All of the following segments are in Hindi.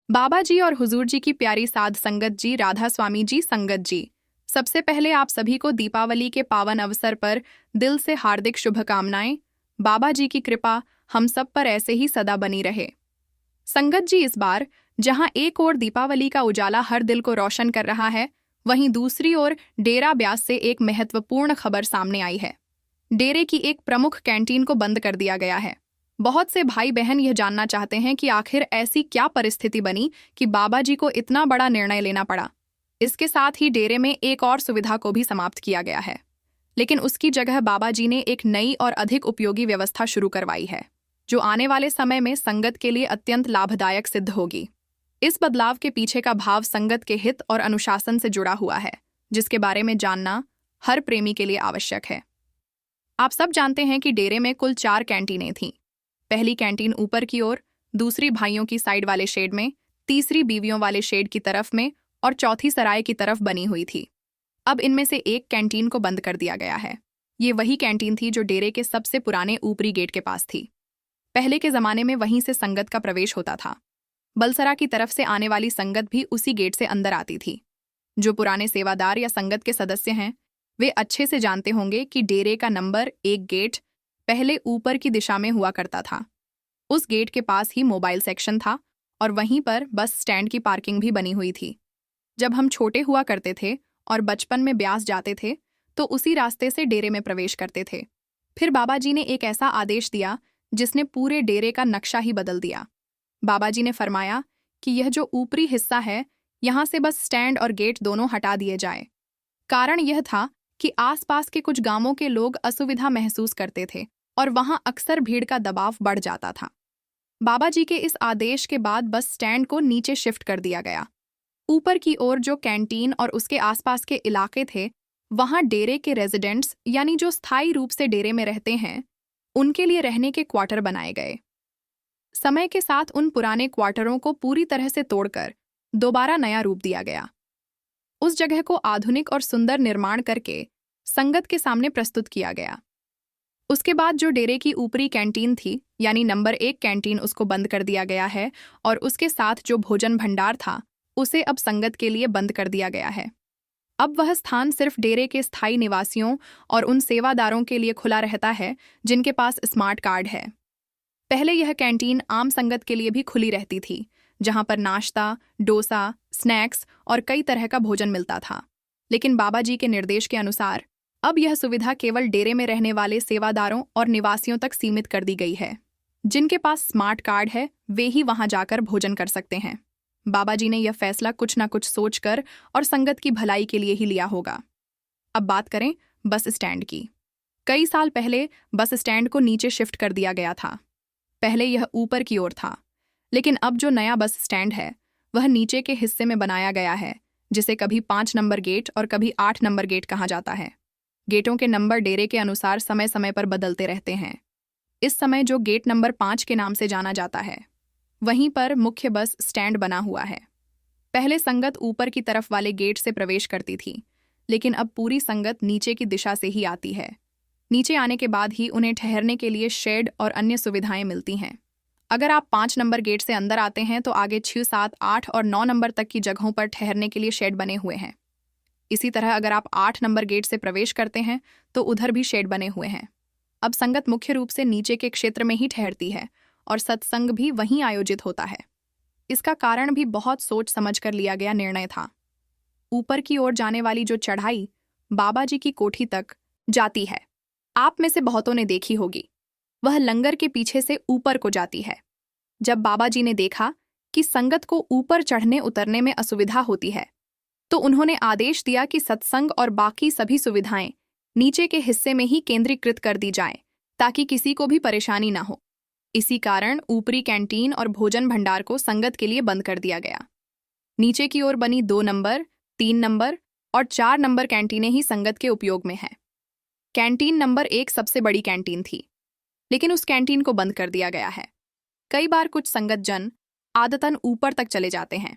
बाबा जी और हुजूर जी की प्यारी साध संगत जी, राधा स्वामी जी संगत जी, सबसे पहले आप सभी को दीपावली के पावन अवसर पर दिल से हार्दिक शुभकामनाएं। बाबा जी की कृपा हम सब पर ऐसे ही सदा बनी रहे। संगत जी, इस बार जहां एक ओर दीपावली का उजाला हर दिल को रोशन कर रहा है, वहीं दूसरी ओर डेरा ब्यास से एक महत्वपूर्ण खबर सामने आई है। डेरे की एक प्रमुख कैंटीन को बंद कर दिया गया है। बहुत से भाई बहन यह जानना चाहते हैं कि आखिर ऐसी क्या परिस्थिति बनी कि बाबा जी को इतना बड़ा निर्णय लेना पड़ा। इसके साथ ही डेरे में एक और सुविधा को भी समाप्त किया गया है, लेकिन उसकी जगह बाबा जी ने एक नई और अधिक उपयोगी व्यवस्था शुरू करवाई है, जो आने वाले समय में संगत के लिए अत्यंत लाभदायक सिद्ध होगी। इस बदलाव के पीछे का भाव संगत के हित और अनुशासन से जुड़ा हुआ है, जिसके बारे में जानना हर प्रेमी के लिए आवश्यक है। आप सब जानते हैं कि डेरे में कुल 4 कैंटीनें थीं। पहली कैंटीन ऊपर की ओर, दूसरी भाइयों की साइड वाले शेड में, तीसरी बीवियों वाले शेड की तरफ में और चौथी सराय की तरफ बनी हुई थी। अब इनमें से एक कैंटीन को बंद कर दिया गया है। ये वही कैंटीन थी जो डेरे के सबसे पुराने ऊपरी गेट के पास थी। पहले के जमाने में वहीं से संगत का प्रवेश होता था। बलसरा की तरफ से आने वाली संगत भी उसी गेट से अंदर आती थी। जो पुराने सेवादार या संगत के सदस्य हैं, वे अच्छे से जानते होंगे कि डेरे का नंबर 1 गेट पहले ऊपर की दिशा में हुआ करता था। उस गेट के पास ही मोबाइल सेक्शन था और वहीं पर बस स्टैंड की पार्किंग भी बनी हुई थी। जब हम छोटे हुआ करते थे और बचपन में ब्यास जाते थे, तो उसी रास्ते से डेरे में प्रवेश करते थे। फिर बाबा जी ने एक ऐसा आदेश दिया जिसने पूरे डेरे का नक्शा ही बदल दिया। बाबा जी ने फरमाया कि यह जो ऊपरी हिस्सा है, यहाँ से बस स्टैंड और गेट दोनों हटा दिए जाए। कारण यह था कि आसपास के कुछ गांवों के लोग असुविधा महसूस करते थे और वहां अक्सर भीड़ का दबाव बढ़ जाता था। बाबा जी के इस आदेश के बाद बस स्टैंड को नीचे शिफ्ट कर दिया गया। ऊपर की ओर जो कैंटीन और उसके आसपास के इलाके थे, वहां डेरे के रेजिडेंट्स यानी जो स्थायी रूप से डेरे में रहते हैं, उनके लिए रहने के क्वार्टर बनाए गए। समय के साथ उन पुराने क्वार्टरों को पूरी तरह से तोड़कर दोबारा नया रूप दिया गया। उस जगह को आधुनिक और सुंदर निर्माण करके संगत के सामने प्रस्तुत किया गया। उसके बाद जो डेरे की ऊपरी कैंटीन थी, यानी नंबर 1 कैंटीन, उसको बंद कर दिया गया है और उसके साथ जो भोजन भंडार था, उसे अब संगत के लिए बंद कर दिया गया है। अब वह स्थान सिर्फ डेरे के स्थायी निवासियों और उन सेवादारों के लिए खुला रहता है जिनके पास स्मार्ट कार्ड है। पहले यह कैंटीन आम संगत के लिए भी खुली रहती थी, जहां पर नाश्ता, डोसा, स्नैक्स और कई तरह का भोजन मिलता था। लेकिन बाबा जी के निर्देश के अनुसार अब यह सुविधा केवल डेरे में रहने वाले सेवादारों और निवासियों तक सीमित कर दी गई है। जिनके पास स्मार्ट कार्ड है, वे ही वहां जाकर भोजन कर सकते हैं। बाबा जी ने यह फैसला कुछ न कुछ सोचकर और संगत की भलाई के लिए ही लिया होगा। अब बात करें बस स्टैंड की। कई साल पहले बस स्टैंड को नीचे शिफ्ट कर दिया गया था। पहले यह ऊपर की ओर था, लेकिन अब जो नया बस स्टैंड है, वह नीचे के हिस्से में बनाया गया है, जिसे कभी 5 नंबर गेट और कभी 8 नंबर गेट कहा जाता है। गेटों के नंबर डेरे के अनुसार समय समय पर बदलते रहते हैं। इस समय जो गेट नंबर 5 के नाम से जाना जाता है, वहीं पर मुख्य बस स्टैंड बना हुआ है। पहले संगत ऊपर की तरफ वाले गेट से प्रवेश करती थी, लेकिन अब पूरी संगत नीचे की दिशा से ही आती है। नीचे आने के बाद ही उन्हें ठहरने के लिए शेड और अन्य सुविधाएं मिलती हैं। अगर आप 5 नंबर गेट से अंदर आते हैं तो आगे 6, 7, 8 और 9 नंबर तक की जगहों पर ठहरने के लिए शेड बने हुए हैं। इसी तरह अगर आप 8 नंबर गेट से प्रवेश करते हैं तो उधर भी शेड बने हुए हैं। अब संगत मुख्य रूप से नीचे के क्षेत्र में ही ठहरती है और सत्संग भी वहीं आयोजित होता है। इसका कारण भी बहुत सोच समझ कर लिया गया निर्णय था। ऊपर की ओर जाने वाली जो चढ़ाई बाबा जी की कोठी तक जाती है, आप में से बहुतों ने देखी होगी। वह लंगर के पीछे से ऊपर को जाती है। जब बाबा जी ने देखा कि संगत को ऊपर चढ़ने उतरने में असुविधा होती है, तो उन्होंने आदेश दिया कि सत्संग और बाकी सभी सुविधाएं नीचे के हिस्से में ही केंद्रीकृत कर दी जाएं, ताकि किसी को भी परेशानी ना हो। इसी कारण ऊपरी कैंटीन और भोजन भंडार को संगत के लिए बंद कर दिया गया। नीचे की ओर बनी 2 नंबर, 3 नंबर और 4 नंबर कैंटीनें ही संगत के उपयोग में हैं। कैंटीन नंबर 1 सबसे बड़ी कैंटीन थी, लेकिन उस कैंटीन को बंद कर दिया गया है। कई बार कुछ संगत जन आदतन ऊपर तक चले जाते हैं,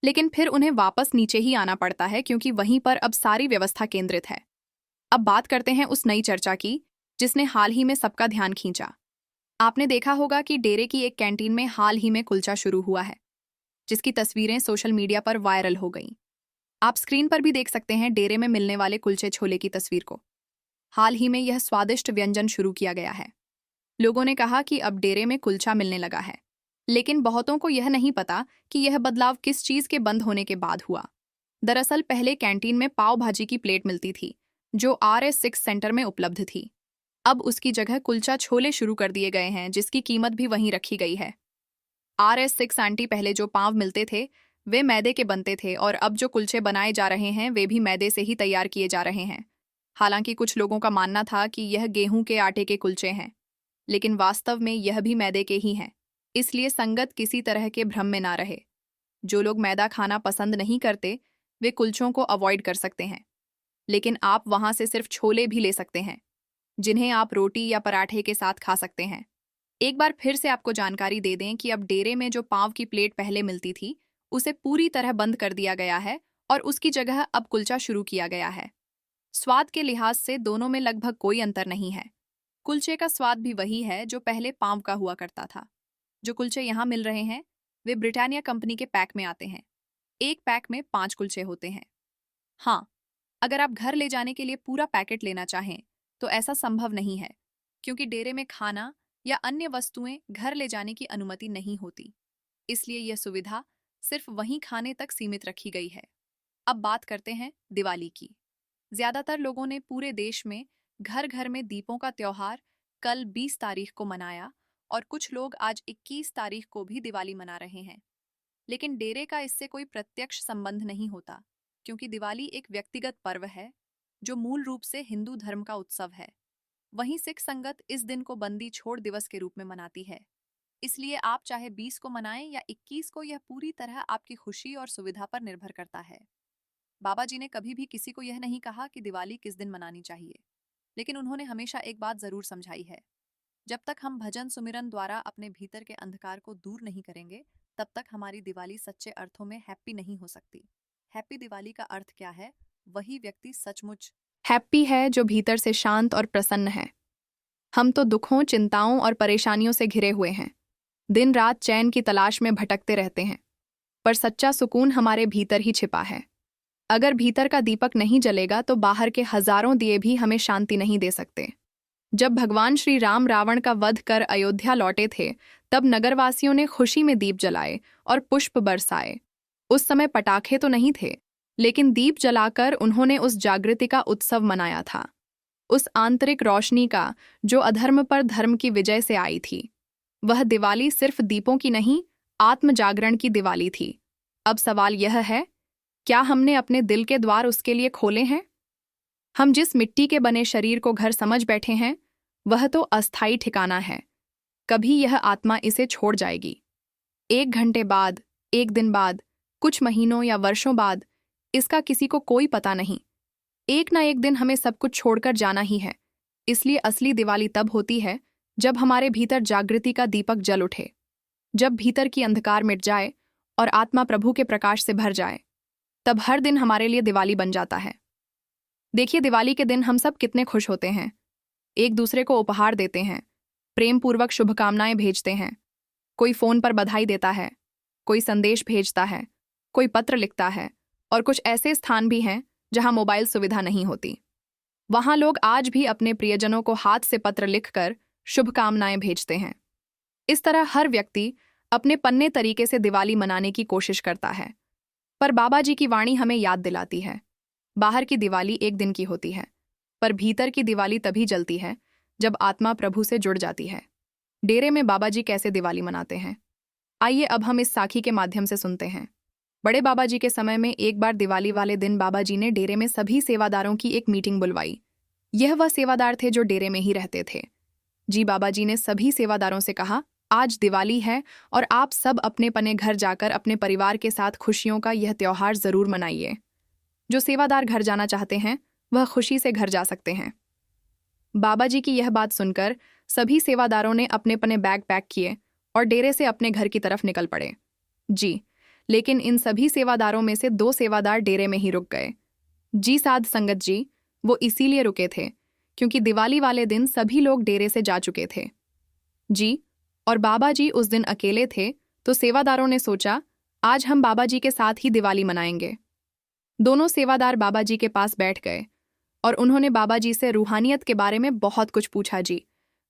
लेकिन फिर उन्हें वापस नीचे ही आना पड़ता है, क्योंकि वहीं पर अब सारी व्यवस्था केंद्रित है। अब बात करते हैं उस नई चर्चा की जिसने हाल ही में सबका ध्यान खींचा। आपने देखा होगा कि डेरे की एक कैंटीन में हाल ही में कुलचा शुरू हुआ है। जिसकी तस्वीरें सोशल मीडिया पर वायरल हो गईं। आप स्क्रीन पर भी देख सकते हैं डेरे में मिलने वाले कुलचे छोले की तस्वीर को। हाल ही में यह स्वादिष्ट व्यंजन शुरू किया गया है। लोगों ने कहा कि अब डेरे में कुलचा मिलने लगा है, लेकिन बहुतों को यह नहीं पता कि यह बदलाव किस चीज के बंद होने के बाद हुआ। दरअसल पहले कैंटीन में पाव भाजी की प्लेट मिलती थी, जो RS6 सेंटर में उपलब्ध थी। अब उसकी जगह कुलचा छोले शुरू कर दिए गए हैं, जिसकी कीमत भी वहीं रखी गई है। RS6 आंटी पहले जो पाव मिलते थे वे मैदे के बनते थे, और अब जो कुलचे बनाए जा रहे हैं वे भी मैदे से ही तैयार किए जा रहे हैं। हालांकि कुछ लोगों का मानना था कि यह गेहूं के आटे के कुलचे हैं, लेकिन वास्तव में यह भी मैदे के ही हैं। इसलिए संगत किसी तरह के भ्रम में ना रहे। जो लोग मैदा खाना पसंद नहीं करते वे कुलचों को अवॉइड कर सकते हैं, लेकिन आप वहां से सिर्फ छोले भी ले सकते हैं, जिन्हें आप रोटी या पराठे के साथ खा सकते हैं। एक बार फिर से आपको जानकारी दे दें कि अब डेरे में जो पाव की प्लेट पहले मिलती थी उसे पूरी तरह बंद कर दिया गया है, और उसकी जगह अब कुलचा शुरू किया गया है। स्वाद के लिहाज से दोनों में लगभग कोई अंतर नहीं है। कुलचे का स्वाद भी वही है जो पहले पाव का हुआ करता था। जो कुलचे यहाँ मिल रहे हैं वे ब्रिटानिया कंपनी के पैक में आते हैं। एक पैक में 5 कुलचे होते हैं। हाँ, अगर आप घर ले जाने के लिए पूरा पैकेट लेना चाहें तो ऐसा संभव नहीं है, क्योंकि डेरे में खाना या अन्य वस्तुएं घर ले जाने की अनुमति नहीं होती। इसलिए यह सुविधा सिर्फ वहीं खाने तक सीमित रखी गई है। अब बात करते हैं दिवाली की। ज्यादातर लोगों ने पूरे देश में घर घर में दीपों का त्योहार कल 20 तारीख को मनाया, और कुछ लोग आज 21 तारीख को भी दिवाली मना रहे हैं। लेकिन डेरे का इससे कोई प्रत्यक्ष संबंध नहीं होता, क्योंकि दिवाली एक व्यक्तिगत पर्व है जो मूल रूप से हिंदू धर्म का उत्सव है। वहीं सिख संगत इस दिन को बंदी छोड़ दिवस के रूप में मनाती है। इसलिए आप चाहे 20 को मनाएं या 21 को, यह पूरी तरह आपकी खुशी और सुविधा पर निर्भर करता है। बाबा जी ने कभी भी किसी को यह नहीं कहा कि दिवाली किस दिन मनानी चाहिए, लेकिन उन्होंने हमेशा एक बात जरूर समझाई है। जब तक हम भजन सुमिरन द्वारा अपने भीतर के अंधकार को दूर नहीं करेंगे, तब तक हमारी दिवाली सच्चे अर्थों में हैप्पी नहीं हो सकती। हैप्पी दिवाली का अर्थ क्या है? वही व्यक्ति सचमुच हैप्पी है जो भीतर से शांत और प्रसन्न है। हम तो दुखों, चिंताओं और परेशानियों से घिरे हुए हैं। दिन रात चैन की तलाश में भटकते रहते हैं, पर सच्चा सुकून हमारे भीतर ही छिपा है। अगर भीतर का दीपक नहीं जलेगा तो बाहर के हजारों दिए भी हमें शांति नहीं दे सकते। जब भगवान श्री राम रावण का वध कर अयोध्या लौटे थे, तब नगरवासियों ने खुशी में दीप जलाए और पुष्प बरसाए। उस समय पटाखे तो नहीं थे, लेकिन दीप जलाकर उन्होंने उस जागृति का उत्सव मनाया था, उस आंतरिक रोशनी का जो अधर्म पर धर्म की विजय से आई थी। वह दिवाली सिर्फ दीपों की नहीं, आत्म जागरण की दिवाली थी। अब सवाल यह है, क्या हमने अपने दिल के द्वार उसके लिए खोले हैं? हम जिस मिट्टी के बने शरीर को घर समझ बैठे हैं, वह तो अस्थायी ठिकाना है। कभी यह आत्मा इसे छोड़ जाएगी। 1 घंटे बाद, 1 दिन बाद, कुछ महीनों या वर्षों बाद, इसका किसी को कोई पता नहीं। एक ना एक दिन हमें सब कुछ छोड़कर जाना ही है। इसलिए असली दिवाली तब होती है जब हमारे भीतर जागृति का दीपक जल उठे, जब भीतर की अंधकार मिट जाए और आत्मा प्रभु के प्रकाश से भर जाए। तब हर दिन हमारे लिए दिवाली बन जाता है। देखिए, दिवाली के दिन हम सब कितने खुश होते हैं। एक दूसरे को उपहार देते हैं, प्रेम पूर्वक शुभकामनाएं भेजते हैं। कोई फोन पर बधाई देता है, कोई संदेश भेजता है, कोई पत्र लिखता है, और कुछ ऐसे स्थान भी हैं जहां मोबाइल सुविधा नहीं होती। वहां लोग आज भी अपने प्रियजनों को हाथ से पत्र लिखकर शुभकामनाएं भेजते हैं। इस तरह हर व्यक्ति अपने पन्ने तरीके से दिवाली मनाने की कोशिश करता है। पर बाबा जी की वाणी हमें याद दिलाती है, बाहर की दिवाली एक दिन की होती है, पर भीतर की दिवाली तभी जलती है जब आत्मा प्रभु से जुड़ जाती है। डेरे में बाबा जी कैसे दिवाली मनाते हैं, आइए अब हम इस साखी के माध्यम से सुनते हैं। बड़े बाबा जी के समय में एक बार दिवाली वाले दिन बाबा जी ने डेरे में सभी सेवादारों की एक मीटिंग बुलवाई। यह वह सेवादार थे जो डेरे में ही रहते थे। जी बाबा जी ने सभी सेवादारों से कहा, आज दिवाली है और आप सब अपने पने घर जाकर अपने परिवार के साथ खुशियों का यह त्योहार जरूर मनाइए। जो सेवादार घर जाना चाहते हैं वह खुशी से घर जा सकते हैं। बाबा जी की यह बात सुनकर सभी सेवादारों ने अपने पने बैग पैक किए और डेरे से अपने घर की तरफ निकल पड़े। जी, लेकिन इन सभी सेवादारों में से 2 सेवादार डेरे में ही रुक गए। जी साध संगत जी, वो इसीलिए रुके थे क्योंकि दिवाली वाले दिन सभी लोग डेरे से जा चुके थे। जी, और बाबा जी उस दिन अकेले थे, तो सेवादारों ने सोचा आज हम बाबा जी के साथ ही दिवाली मनाएंगे। दोनों सेवादार बाबा जी के पास बैठ गए और उन्होंने बाबा जी से रूहानियत के बारे में बहुत कुछ पूछा जी।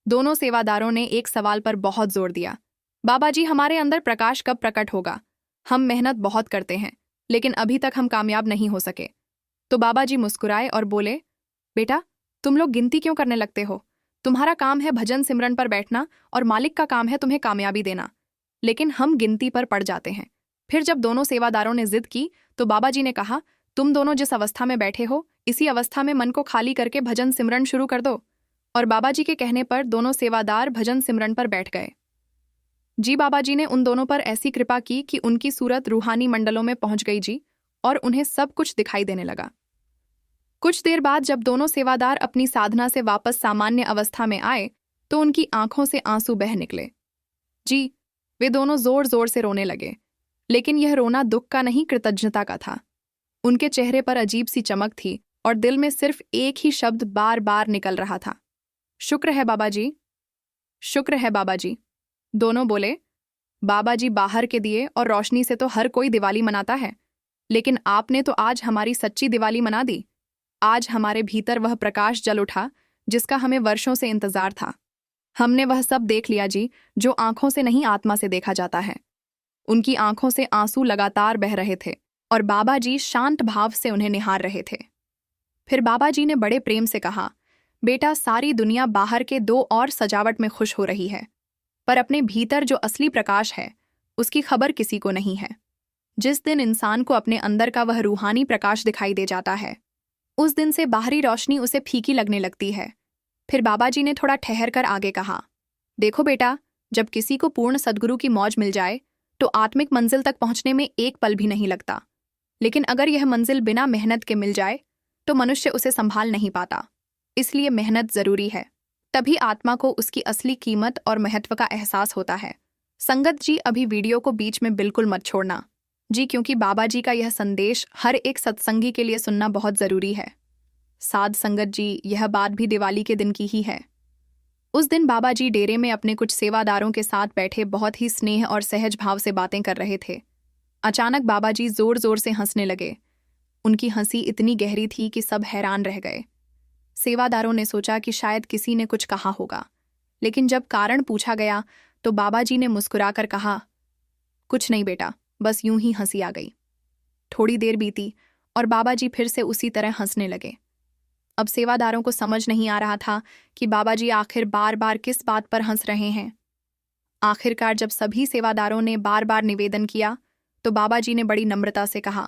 दोनों सेवादारों ने एक सवाल पर बहुत जोर दिया। बाबा जी, हमारे अंदर प्रकाश कब प्रकट होगा? हम मेहनत बहुत करते हैं, लेकिन अभी तक हम कामयाब नहीं हो सके। तो बाबा जी मुस्कुराए और बोले, बेटा, तुम लोग गिनती क्यों करने लगते हो? तुम्हारा काम है भजन सिमरन पर बैठना और मालिक का काम है तुम्हें कामयाबी देना। लेकिन हम गिनती पर पड़ जाते हैं। फिर जब दोनों सेवादारों ने जिद की तो बाबा जी ने कहा, तुम दोनों जिस अवस्था में बैठे हो, इसी अवस्था में मन को खाली करके भजन सिमरन शुरू कर दो। और बाबा जी के कहने पर दोनों सेवादार भजन सिमरन पर बैठ गए। जी बाबा जी ने उन दोनों पर ऐसी कृपा की कि उनकी सूरत रूहानी मंडलों में पहुंच गई जी, और उन्हें सब कुछ दिखाई देने लगा। कुछ देर बाद जब दोनों सेवादार अपनी साधना से वापस सामान्य अवस्था में आए तो उनकी आंखों से आंसू बह निकले। जी, वे दोनों जोर जोर से रोने लगे, लेकिन यह रोना दुख का नहीं, कृतज्ञता का था। उनके चेहरे पर अजीब सी चमक थी और दिल में सिर्फ एक ही शब्द बार बार निकल रहा था, शुक्र है बाबा जी, शुक्र है बाबा जी। दोनों बोले, बाबा जी, बाहर के दिए और रोशनी से तो हर कोई दिवाली मनाता है, लेकिन आपने तो आज हमारी सच्ची दिवाली मना दी। आज हमारे भीतर वह प्रकाश जल उठा जिसका हमें वर्षों से इंतजार था। हमने वह सब देख लिया जी, जो आंखों से नहीं आत्मा से देखा जाता है। उनकी आंखों से आंसू लगातार बह रहे थे और बाबा जी शांत भाव से उन्हें निहार रहे थे। फिर बाबा जी ने बड़े प्रेम से कहा, बेटा, सारी दुनिया बाहर के दो और सजावट में खुश हो रही है, पर अपने भीतर जो असली प्रकाश है उसकी खबर किसी को नहीं है। जिस दिन इंसान को अपने अंदर का वह रूहानी प्रकाश दिखाई दे जाता है, उस दिन से बाहरी रोशनी उसे फीकी लगने लगती है। फिर बाबा जी ने थोड़ा ठहर कर आगे कहा, देखो बेटा, जब किसी को पूर्ण सद्गुरु की मौज मिल जाए तो आत्मिक मंजिल तक पहुंचने में एक पल भी नहीं लगता। लेकिन अगर यह मंजिल बिना मेहनत के मिल जाए तो मनुष्य उसे संभाल नहीं पाता। इसलिए मेहनत जरूरी है, तभी आत्मा को उसकी असली कीमत और महत्व का एहसास होता है। संगत जी, अभी वीडियो को बीच में बिल्कुल मत छोड़ना जी, क्योंकि बाबा जी का यह संदेश हर एक सत्संगी के लिए सुनना बहुत जरूरी है। साध संगत जी, यह बात भी दिवाली के दिन की ही है। उस दिन बाबा जी डेरे में अपने कुछ सेवादारों के साथ बैठे बहुत ही स्नेह और सहज भाव से बातें कर रहे थे। अचानक बाबा जी जोर जोर से हंसने लगे। उनकी हंसी इतनी गहरी थी कि सब हैरान रह गए। सेवादारों ने सोचा कि शायद किसी ने कुछ कहा होगा, लेकिन जब कारण पूछा गया तो बाबा जी ने मुस्कुराकर कहा, कुछ नहीं बेटा, बस यूं ही हंसी आ गई। थोड़ी देर बीती और बाबा जी फिर से उसी तरह हंसने लगे। अब सेवादारों को समझ नहीं आ रहा था कि बाबा जी आखिर बार बार किस बात पर हंस रहे हैं। आखिरकार जब सभी सेवादारों ने बार बार निवेदन किया तो बाबा जी ने बड़ी नम्रता से कहा,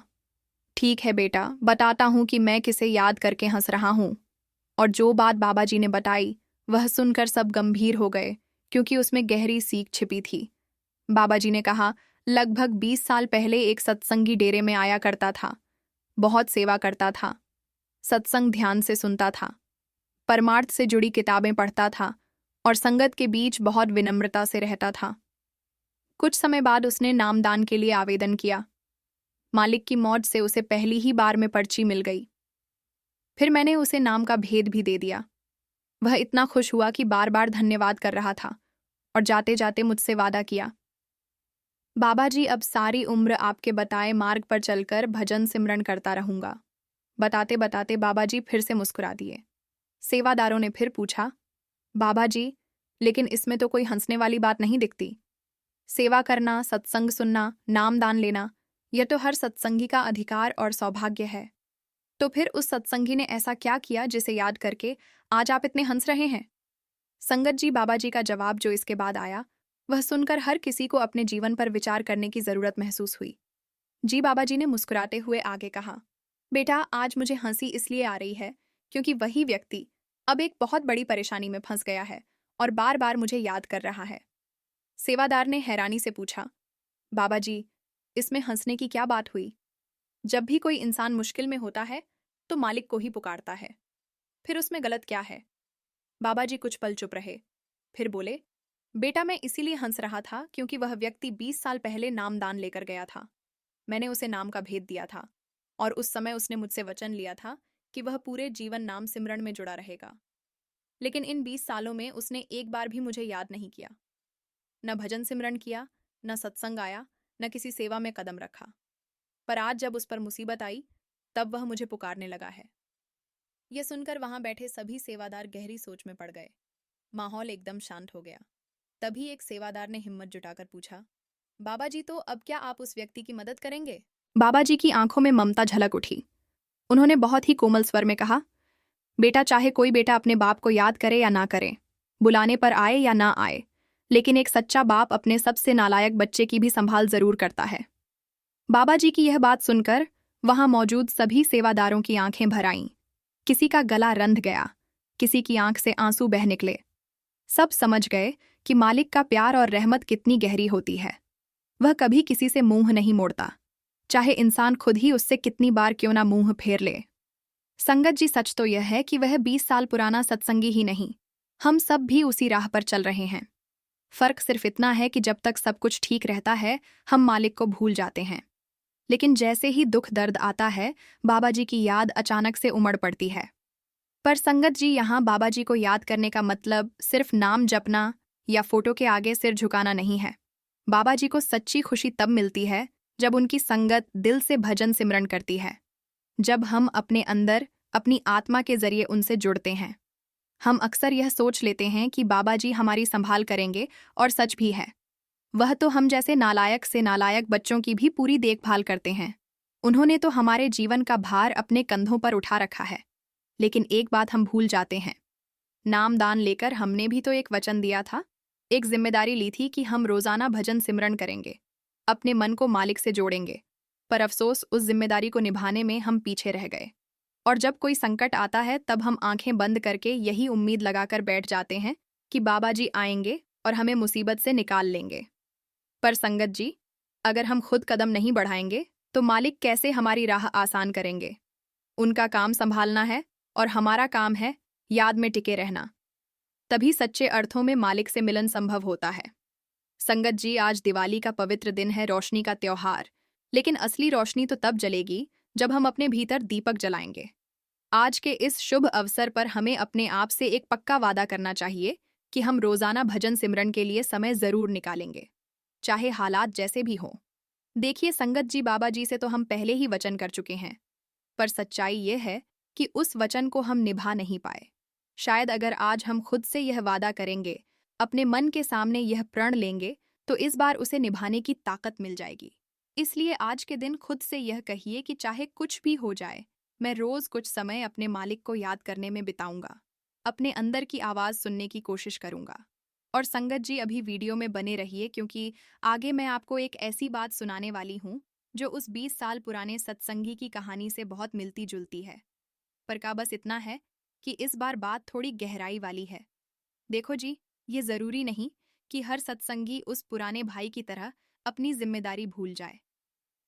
ठीक है बेटा, बताता हूं कि मैं किसे याद करके हंस रहा हूं। और जो बात बाबा जी ने बताई वह सुनकर सब गंभीर हो गए, क्योंकि उसमें गहरी सीख छिपी थी। बाबा जी ने कहा, लगभग 20 साल पहले एक सत्संगी डेरे में आया करता था। बहुत सेवा करता था, सत्संग ध्यान से सुनता था, परमार्थ से जुड़ी किताबें पढ़ता था और संगत के बीच बहुत विनम्रता से रहता था। कुछ समय बाद उसने नामदान के लिए आवेदन किया। मालिक की मौज से उसे पहली ही बार में पर्ची मिल गई। फिर मैंने उसे नाम का भेद भी दे दिया। वह इतना खुश हुआ कि बार बार धन्यवाद कर रहा था और जाते जाते मुझसे वादा किया, बाबा जी, अब सारी उम्र आपके बताए मार्ग पर चलकर भजन सिमरन करता रहूंगा। बताते बताते बाबा जी फिर से मुस्कुरा दिए। सेवादारों ने फिर पूछा, बाबा जी, लेकिन इसमें तो कोई हंसने वाली बात नहीं दिखती। सेवा करना, सत्संग सुनना, नाम दान लेना, यह तो हर सत्संगी का अधिकार और सौभाग्य है। तो फिर उस सत्संगी ने ऐसा क्या किया जिसे याद करके आज आप इतने हंस रहे हैं? संगत जी, बाबा जी का जवाब जो इसके बाद आया वह सुनकर हर किसी को अपने जीवन पर विचार करने की जरूरत महसूस हुई। जी बाबा जी ने मुस्कुराते हुए आगे कहा, बेटा, आज मुझे हंसी इसलिए आ रही है क्योंकि वही व्यक्ति अब एक बहुत बड़ी परेशानी में फंस गया है और बार बार मुझे याद कर रहा है। सेवादार ने हैरानी से पूछा, बाबा जी, इसमें हंसने की क्या बात हुई? जब भी कोई इंसान मुश्किल में होता है तो मालिक को ही पुकारता है, फिर उसमें गलत क्या है? बाबा जी कुछ पल चुप रहे, फिर बोले, बेटा, मैं इसीलिए हंस रहा था क्योंकि वह व्यक्ति 20 साल पहले नामदान लेकर गया था। मैंने उसे नाम का भेद दिया था और उस समय उसने मुझसे वचन लिया था कि वह पूरे जीवन नाम सिमरन में जुड़ा रहेगा। लेकिन इन 20 सालों में उसने एक बार भी मुझे याद नहीं किया, न भजन सिमरन किया, न सत्संग आया, न किसी सेवा में कदम रखा। पर आज जब उस पर मुसीबत आई, तब वह मुझे पुकारने लगा है। यह सुनकर वहां बैठे सभी सेवादार गहरी सोच में पड़ गए। माहौल एकदम शांत हो गया। तभी एक सेवादार ने हिम्मत जुटाकर पूछा, बाबा जी, तो अब क्या आप उस व्यक्ति की मदद करेंगे? बाबा जी की आंखों में ममता झलक उठी। उन्होंने बहुत ही कोमल स्वर में कहा, बेटा, चाहे कोई बेटा अपने बाप को याद करे या ना करे, बुलाने पर आए या ना आए, लेकिन एक सच्चा बाप अपने सबसे नालायक बच्चे की भी संभाल जरूर करता है। बाबा जी की यह बात सुनकर वहां मौजूद सभी सेवादारों की आंखें भर आईं। किसी का गला रंध गया, किसी की आंख से आंसू बह निकले। सब समझ गए कि मालिक का प्यार और रहमत कितनी गहरी होती है। वह कभी किसी से मुंह नहीं मोड़ता, चाहे इंसान खुद ही उससे कितनी बार क्यों ना मुंह फेर ले। संगत जी, सच तो यह है कि वह 20 साल पुराना सत्संगी ही नहीं, हम सब भी उसी राह पर चल रहे हैं। फर्क सिर्फ इतना है कि जब तक सब कुछ ठीक रहता है, हम मालिक को भूल जाते हैं, लेकिन जैसे ही दुख दर्द आता है, बाबा जी की याद अचानक से उमड़ पड़ती है। पर संगत जी, यहाँ बाबा जी को याद करने का मतलब सिर्फ नाम जपना या फोटो के आगे सिर झुकाना नहीं है। बाबा जी को सच्ची खुशी तब मिलती है जब उनकी संगत दिल से भजन सिमरन करती है, जब हम अपने अंदर अपनी आत्मा के जरिए उनसे जुड़ते हैं। हम अक्सर यह सोच लेते हैं कि बाबा जी हमारी संभाल करेंगे, और सच भी है। वह तो हम जैसे नालायक से नालायक बच्चों की भी पूरी देखभाल करते हैं। उन्होंने तो हमारे जीवन का भार अपने कंधों पर उठा रखा है। लेकिन एक बात हम भूल जाते हैं, नाम दान लेकर हमने भी तो एक वचन दिया था, एक जिम्मेदारी ली थी कि हम रोजाना भजन सिमरन करेंगे, अपने मन को मालिक से जोड़ेंगे। पर अफसोस, उस जिम्मेदारी को निभाने में हम पीछे रह गए। और जब कोई संकट आता है, तब हम आंखें बंद करके यही उम्मीद लगाकर बैठ जाते हैं कि बाबा जी आएंगे और हमें मुसीबत से निकाल लेंगे। पर संगत जी, अगर हम खुद कदम नहीं बढ़ाएंगे तो मालिक कैसे हमारी राह आसान करेंगे? उनका काम संभालना है और हमारा काम है याद में टिके रहना। तभी सच्चे अर्थों में मालिक से मिलन संभव होता है। संगत जी, आज दिवाली का पवित्र दिन है, रोशनी का त्योहार। लेकिन असली रोशनी तो तब जलेगी जब हम अपने भीतर दीपक जलाएंगे। आज के इस शुभ अवसर पर हमें अपने आप से एक पक्का वादा करना चाहिए कि हम रोजाना भजन सिमरन के लिए समय जरूर निकालेंगे, चाहे हालात जैसे भी हों। देखिए संगत जी, बाबा जी से तो हम पहले ही वचन कर चुके हैं, पर सच्चाई ये है कि उस वचन को हम निभा नहीं पाए। शायद अगर आज हम खुद से यह वादा करेंगे, अपने मन के सामने यह प्रण लेंगे, तो इस बार उसे निभाने की ताकत मिल जाएगी। इसलिए आज के दिन खुद से यह कहिए कि चाहे कुछ भी हो जाए, मैं रोज कुछ समय अपने मालिक को याद करने में बिताऊंगा, अपने अंदर की आवाज सुनने की कोशिश करूंगा। और संगत जी, अभी वीडियो में बने रहिए, क्योंकि आगे मैं आपको एक ऐसी बात सुनाने वाली हूं जो उस 20 साल पुराने सत्संगी की कहानी से बहुत मिलती जुलती है। पर का बस इतना है कि इस बार बात थोड़ी गहराई वाली है। देखो जी, ये जरूरी नहीं कि हर सत्संगी उस पुराने भाई की तरह अपनी जिम्मेदारी भूल जाए।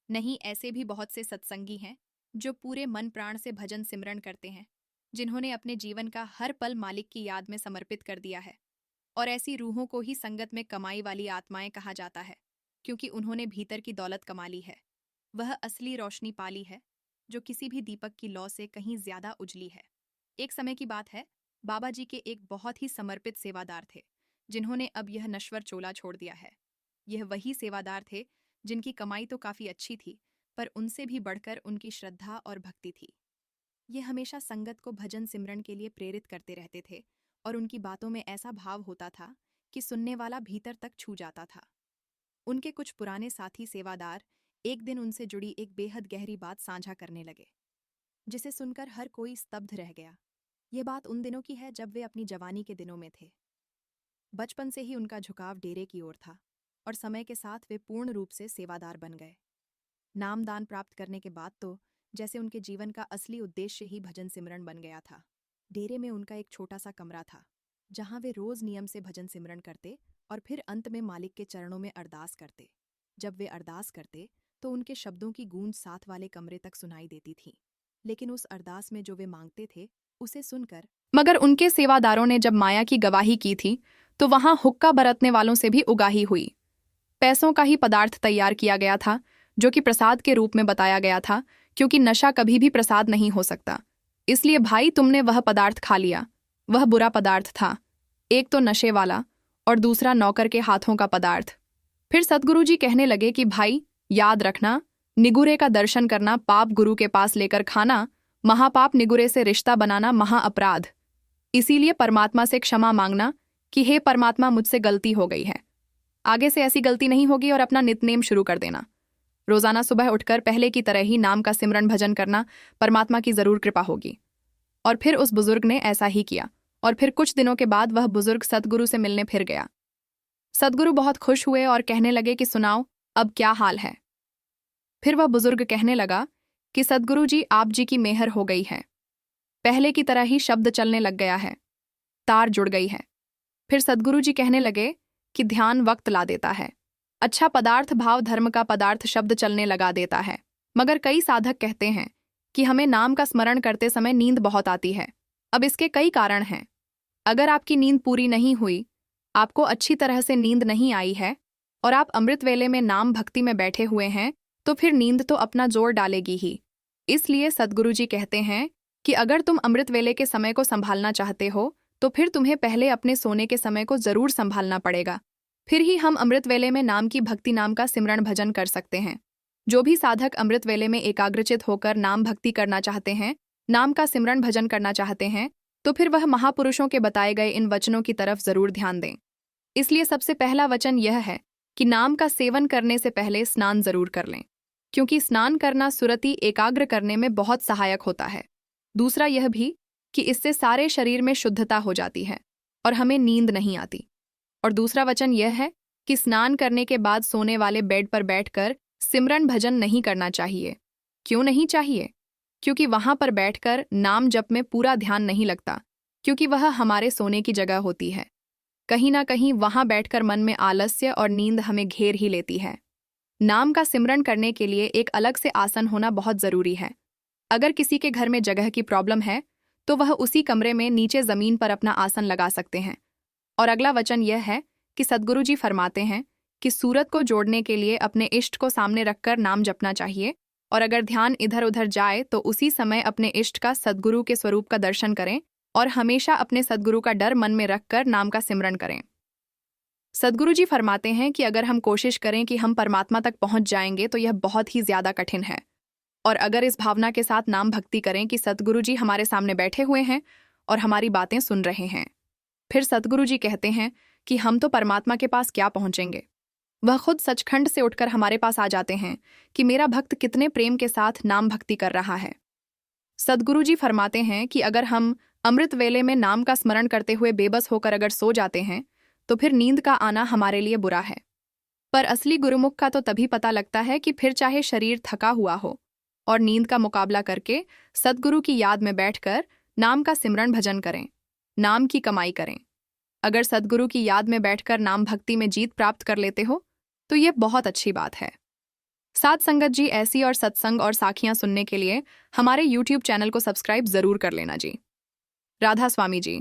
नहीं, ऐसे भी बहुत से सत्संगी हैं जो पूरे मन प्राण से भजन सिमरन करते हैं, जिन्होंने अपने जीवन का हर पल मालिक की याद में समर्पित कर दिया है। और ऐसी रूहों को ही संगत में कमाई वाली आत्माएं कहा जाता है, क्योंकि उन्होंने भीतर की दौलत कमा ली है। वह असली रोशनी पाली है जो किसी भी दीपक की लौ से कहीं ज्यादा उजली है। एक समय की बात है, बाबा जी के एक बहुत ही समर्पित सेवादार थे, जिन्होंने अब यह नश्वर चोला छोड़ दिया है। यह वही सेवादार थे जिनकी कमाई तो काफी अच्छी थी, पर उनसे भी बढ़कर उनकी श्रद्धा और भक्ति थी। ये हमेशा संगत को भजन सिमरन के लिए प्रेरित करते रहते थे, और उनकी बातों में ऐसा भाव होता था कि सुनने वाला भीतर तक छू जाता था। उनके कुछ पुराने साथी सेवादार एक दिन उनसे जुड़ी एक बेहद गहरी बात साझा करने लगे, जिसे सुनकर हर कोई स्तब्ध रह गया। ये बात उन दिनों की है जब वे अपनी जवानी के दिनों में थे। बचपन से ही उनका झुकाव डेरे की ओर था, और समय के साथ वे पूर्ण रूप से सेवादार बन गए। नामदान प्राप्त करने के बाद तो जैसे उनके जीवन का असली उद्देश्य ही भजन सिमरन बन गया था। डेरे में उनका एक छोटा सा कमरा था, जहां वे रोज नियम से भजन सिमरन करते और फिर अंत में मालिक के चरणों में अरदास करते। जब वे अरदास करते तो उनके शब्दों की गूंज साथ वाले कमरे तक सुनाई देती थी, लेकिन उस अरदास में जो वे मांगते थे उसे सुनकर मगर उनके सेवादारों ने जब माया की गवाही की थी, तो वहां हुक्का बरतने वालों से भी उगाही हुई। पैसों का ही पदार्थ तैयार किया गया था, जो कि प्रसाद के रूप में बताया गया था, क्योंकि नशा कभी भी प्रसाद नहीं हो सकता। इसलिए भाई, तुमने वह पदार्थ खा लिया। वह बुरा पदार्थ था, एक तो नशे वाला और दूसरा नौकर के हाथों का पदार्थ। फिर सद्गुरु जी कहने लगे कि भाई याद रखना, निगुरे का दर्शन करना पाप, गुरु के पास लेकर खाना महापाप, निगुरे से रिश्ता बनाना महा अपराध। इसीलिए परमात्मा से क्षमा मांगना कि हे परमात्मा, मुझसे गलती हो गई है, आगे से ऐसी गलती नहीं होगी, और अपना नित्यनेम शुरू कर देना। रोजाना सुबह उठकर पहले की तरह ही नाम का सिमरन भजन करना, परमात्मा की जरूर कृपा होगी। और फिर उस बुजुर्ग ने ऐसा ही किया, और फिर कुछ दिनों के बाद वह बुजुर्ग सद्गुरु से मिलने फिर गया। सद्गुरु बहुत खुश हुए और कहने लगे कि सुनाओ, अब क्या हाल है। फिर वह बुजुर्ग कहने लगा कि सद्गुरु जी, आप जी की मेहर हो गई है, पहले की तरह ही शब्द चलने लग गया है, तार जुड़ गई है। फिर सद्गुरु जी कहने लगे कि ध्यान वक्त ला देता है, अच्छा पदार्थ भाव धर्म का पदार्थ शब्द चलने लगा देता है। मगर कई साधक कहते हैं कि हमें नाम का स्मरण करते समय नींद बहुत आती है। अब इसके कई कारण हैं। अगर आपकी नींद पूरी नहीं हुई, आपको अच्छी तरह से नींद नहीं आई है, और आप अमृत वेले में नाम भक्ति में बैठे हुए हैं, तो फिर नींद तो अपना जोर डालेगी ही। इसलिए सद्गुरु जी कहते हैं कि अगर तुम अमृत वेले के समय को संभालना चाहते हो, तो फिर तुम्हें पहले अपने सोने के समय को जरूर संभालना पड़ेगा। फिर ही हम अमृत वेले में नाम की भक्ति, नाम का सिमरण भजन कर सकते हैं। जो भी साधक अमृत वेले में एकाग्रचित होकर नाम भक्ति करना चाहते हैं, नाम का सिमरण भजन करना चाहते हैं, तो फिर वह महापुरुषों के बताए गए इन वचनों की तरफ जरूर ध्यान दें। इसलिए सबसे पहला वचन यह है कि नाम का सेवन करने से पहले स्नान जरूर कर लें, क्योंकि स्नान करना सुरति एकाग्र करने में बहुत सहायक होता है। दूसरा यह भी कि इससे सारे शरीर में शुद्धता हो जाती है और हमें नींद नहीं आती। और दूसरा वचन यह है कि स्नान करने के बाद सोने वाले बेड पर बैठकर सिमरन भजन नहीं करना चाहिए। क्यों नहीं चाहिए? क्योंकि वहां पर बैठकर नाम जप में पूरा ध्यान नहीं लगता, क्योंकि वह हमारे सोने की जगह होती है। कहीं ना कहीं वहां बैठकर मन में आलस्य और नींद हमें घेर ही लेती है। नाम का सिमरन करने के लिए एक अलग से आसन होना बहुत जरूरी है। अगर किसी के घर में जगह की प्रॉब्लम है, तो वह उसी कमरे में नीचे जमीन पर अपना आसन लगा सकते हैं। और अगला वचन यह है कि सद्गुरु जी फरमाते हैं कि सूरत को जोड़ने के लिए अपने इष्ट को सामने रखकर नाम जपना चाहिए, और अगर ध्यान इधर उधर जाए तो उसी समय अपने इष्ट का, सद्गुरु के स्वरूप का दर्शन करें, और हमेशा अपने सद्गुरु का डर मन में रखकर नाम का सिमरन करें। सद्गुरु जी फरमाते हैं कि अगर हम कोशिश करें कि हम परमात्मा तक पहुंच जाएंगे, तो यह बहुत ही ज्यादा कठिन है। और अगर इस भावना के साथ नाम भक्ति करें कि सद्गुरु जी हमारे सामने बैठे हुए हैं और हमारी बातें सुन रहे हैं, फिर सद्गुरु जी कहते हैं कि हम तो परमात्मा के पास क्या पहुंचेंगे, वह खुद सचखंड से उठकर हमारे पास आ जाते हैं कि मेरा भक्त कितने प्रेम के साथ नाम भक्ति कर रहा है। सद्गुरु जी फरमाते हैं कि अगर हम अमृत वेले में नाम का स्मरण करते हुए बेबस होकर अगर सो जाते हैं, तो फिर नींद का आना हमारे लिए बुरा है। पर असली गुरुमुख का तो तभी पता लगता है कि फिर चाहे शरीर थका हुआ हो, और नींद का मुकाबला करके सद्गुरु की याद में बैठकर नाम का सिमरन भजन करें, नाम की कमाई करें। अगर सद्गुरु की याद में बैठकर नाम भक्ति में जीत प्राप्त कर लेते हो, तो यह बहुत अच्छी बात है। साध संगत जी, ऐसी और सत्संग और साखियां सुनने के लिए हमारे YouTube चैनल को सब्सक्राइब जरूर कर लेना जी। राधा स्वामी जी।